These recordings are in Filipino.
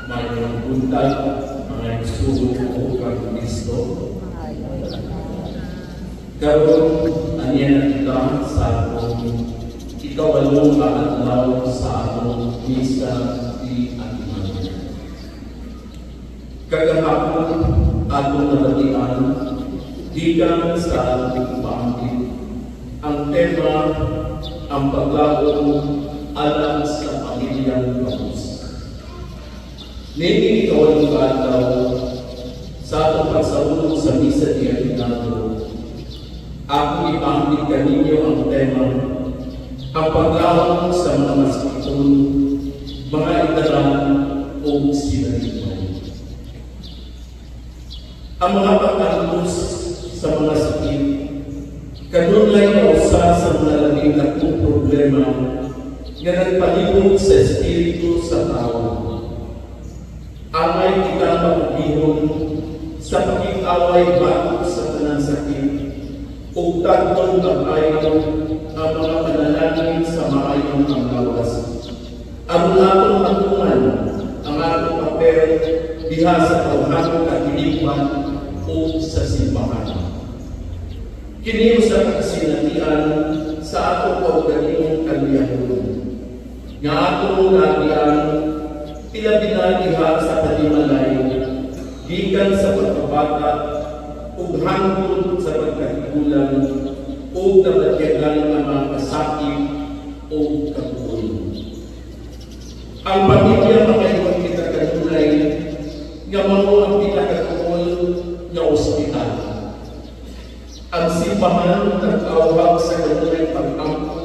mayroong buntag, mga nagsugo ko kang Kristo. Karoon, aniyan kita sa atong ikawalong adlaw sa atong misa di Atiman. Kagahapon, atong nabatian, gikan sa atong pangit, ang tema, ang paglaong alam sa pamilyang kamusta. Nini ikawalong adlaw sa atong pagsaulog sa misa di Atiman, ako ipangit kaninyo ang tema, ang paglaong sa mga masikitong, mga itaran o sinalipan. Ang mga pagkakus sa mga sakit, kanunay na usa sa mga labing akong problema nga nagpalibog sa espiritu sa tao. Amay kita mapagihon sa pakikaway bago sa tanang sakit o tagtong pag-ayaw ang mga panalangin sa maayong panglawas. Ang atong matungan ang atong papel diha sa tawhanong katilipan o sa simbahan. Kini sa kasinatian sa atong kaugalingong kaliyahon. Nga atong lagian pilabina diha sa panimalay gikan sa pagkabata ug hangtod sa pagkatigulang o nabagyagan ng mga kasakit o katulong. Ang pamilya makaiwan kita kanunay nga mga ang pinakatuol na ospital. Ang simbahan nag-awag sa kanunay pag-ampo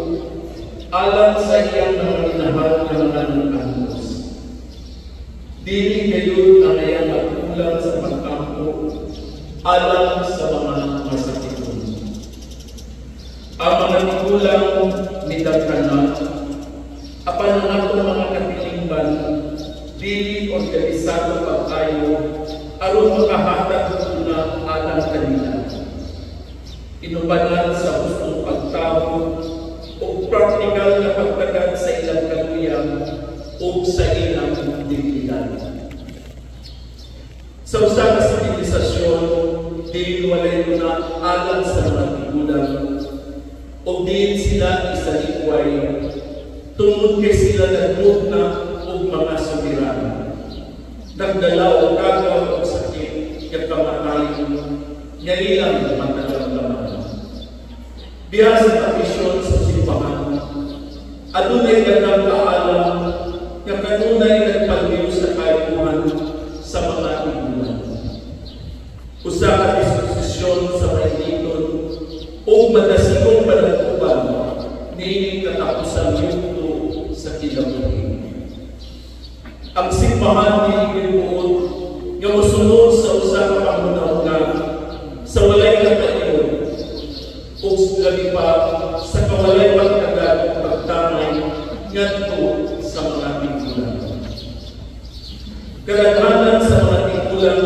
alang sa iyang mga minahal na mga nangangos. Dili kayo ang iyang magkulang sa pag-ampo alang sa mga masakit. Ang mga tigulang nidagkanan, apan ang atong mga kapilingban, dili organisado pagkayo, aron makahatag na alang kanila. Inubanan sa gustong pagtao o praktikal na pagtagad sa ilang kaluyan o sa ilang dignidad. Sa usa ka sibilisasyon, dili walay na alang sa mga tigulang o din sila isalikway, tungod kay sila nagmug na o mga sumirahan. Nagdala o kagaw o sakit, yung kamatayin, nga ilang matagal-laman. Diha sa tradisyon sa simbahan, adunay gandang kaalam, nga kanunay nagpalbiyo sa kaipuhan sa mga tigulang. Usa ka disposisyon sa mainiton, o madasigong panagkuban ni katapusan yuto sa kinabuhi. Ang simbahan diniginuod nga mosunod sa usa ka pangunahon sa walay katayon o labi pa sa kawalay pagkagad o pagtamay ngadto sa mga tigulang. Kadaghanan sa mga tigulang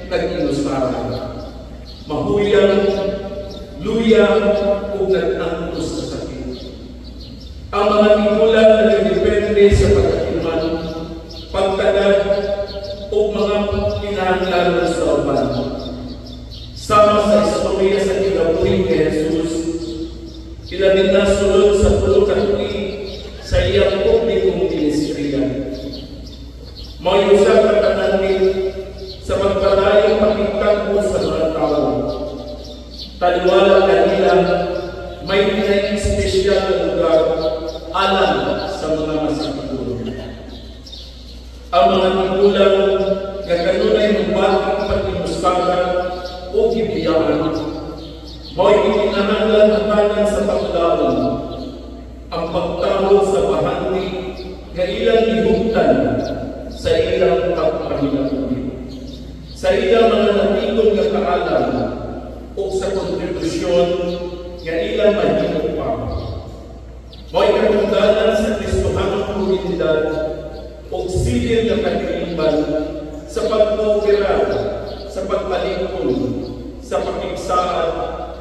nag-inusara, mahuyang luya o nag-antos sa sakit. Ang mga tigulang na nagdepende sa pagkatiman, pagtagad o mga kinahanglan sa uban. Sama sa istorya sa kinabuhi ni Jesus, ilabing na sulod sa pulo katuig sa iyang publikong ministeriya. May usap na kananin sa pagpadayang pakikagpo sa mga tao. Taliwala kanila, may pinag-espesyal na lugar alam sa mga masakitulong. Ang mga tigulang na kanunay ng bakit pag-imustakan o gibiyaan, may itinananglan ang tanan sa paglaon, ang pagtawag sa bahandi na ilang ihugtan sa ilang pagpahinatuloy. Sa ilang mga natigong na kaalam, o sa kontribusyon nga ilang mahimong pa. May katunggalan sa Kristohanong komunidad o silid na katilimban sa pag-coopera, sa pagpalingkod, sa pakiksaad,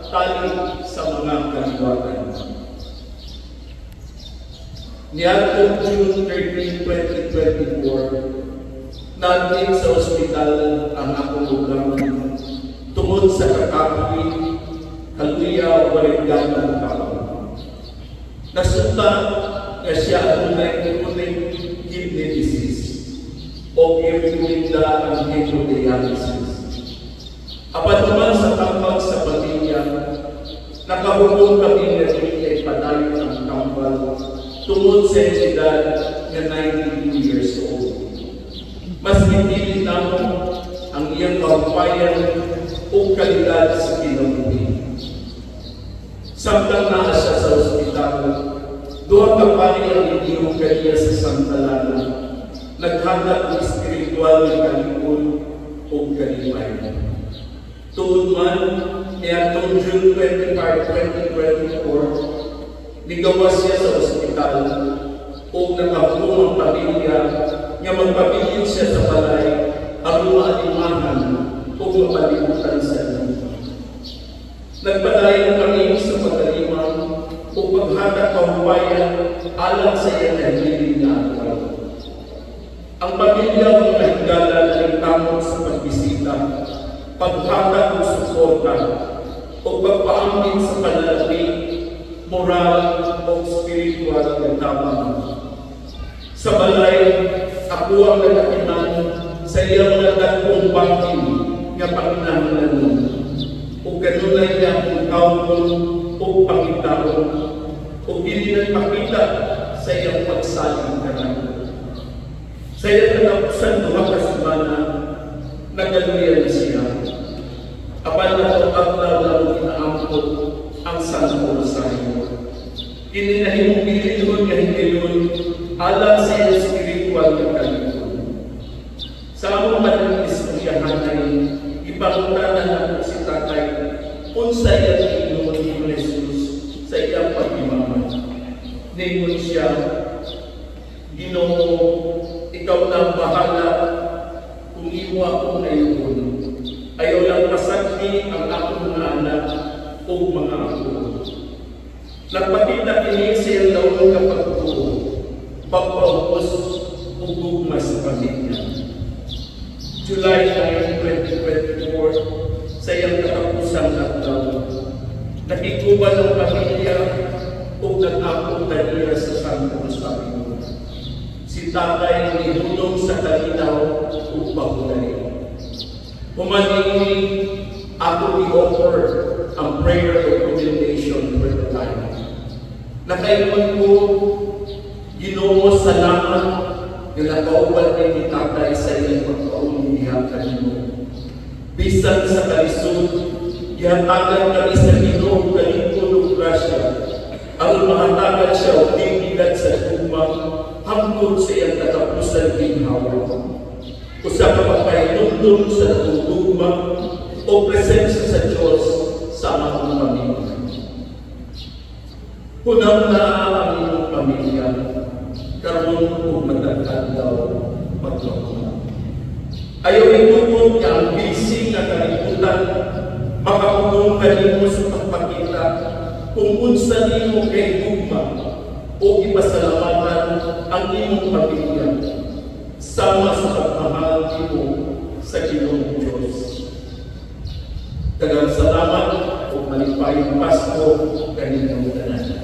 tali sa mga kaliwatan. Niadtong June 13, 2024, Naging sa ospital ang akong ugang tungod sa kakapoy, kaluya o baligyan ng tao. Nasunta nga siya adunay chronic kidney disease o ipinunda ang hemodialysis. Apat naman sa tambag sa pamilya, nakahubong kami na ay padayon ang tambal tungod sa edad na 92 years old. Mas pinili naman ang iyang kahupayan o kalidad sa kinabuhi. Samtang naa siya sa ospital, duha ka pari ang iyong kaniya sa Santalana, naghanap ng espiritual na kalipon o kalipayan. Tuod man, niatong June 25, 2024, nigawa siya sa ospital o nakahulong ang pamilya nga magpabilin siya sa balay ang maalimahan o mapalimutan sa iyo. Nagpadayon kami sa pagkalimang o paghatag kahupayan alang sa iyang nahiling na araw. Ang pamilya ng kahigala ay tamot sa pagbisita, paghatag ng suporta o pagpaamin sa panalapit, moral o spiritual na tamang. Sa balay, ako ang nagatiman sa iyang nagdagpong bangin nga panginahanglan o ganunay niya ang kaunong o pangitaon o hindi nagpakita sa iyang pagsaling kanan. Sa iyang katapusan duha ka semana, nagaluya na siya. Apan na pagpaglaw lang inaampot ang Santo Rosario. Ininahimong bililon nga hinilon alang sa iyong spiritual na kalipon. Sa among madaling istoryahan ay ipangutanan ako si Tatay kung sa iyang Panginoon ni Jesus sa iyang pagmamahal. Ningon siya, Ginoo, ikaw na ang bahala kung imo ako ngayon. Ayaw lang pasagdi ang akong mga anak o mga ako. Nagpakita kini sa iyang laon kapagtuo, pagpaupos o gugma sa pamilya. July 9, 2024, sa iyang katapusang lockdown, nakikuban ng pamilya o nag-akong taniya sa Santo Rosario. Si Tatay nihulong sa kalinaw o pagulay. Humaningi ako i-offer ang prayer of commendation for the time. Nakaingon ko, Ginoo, salamat na nakauban ni Tatay sa iyong pagkaunihang kanino. Bisan sa kalisod, ihatagan kami sa Ginoo kalipon o grasya, ang mahatagan siya o bibigat sa tumang hangtod sa iyang katapusan ginhawa. Usa ka magpahinumdum sa natutugma o presensya sa Diyos sa among pamilya. Punang na ang inyong pamilya, karoon o matagkan daw paglakuan. Ayaw itutod niya ang busy na kalimutan, makapugong kanimo sa pagpakita kung unsa nimo kay tugma o ipasalamatan ang imong pamilya sama sa pagmamahal nimo sa Ginoong Diyos. Daghang salamat o malipayong Pasko kaninyong tanan.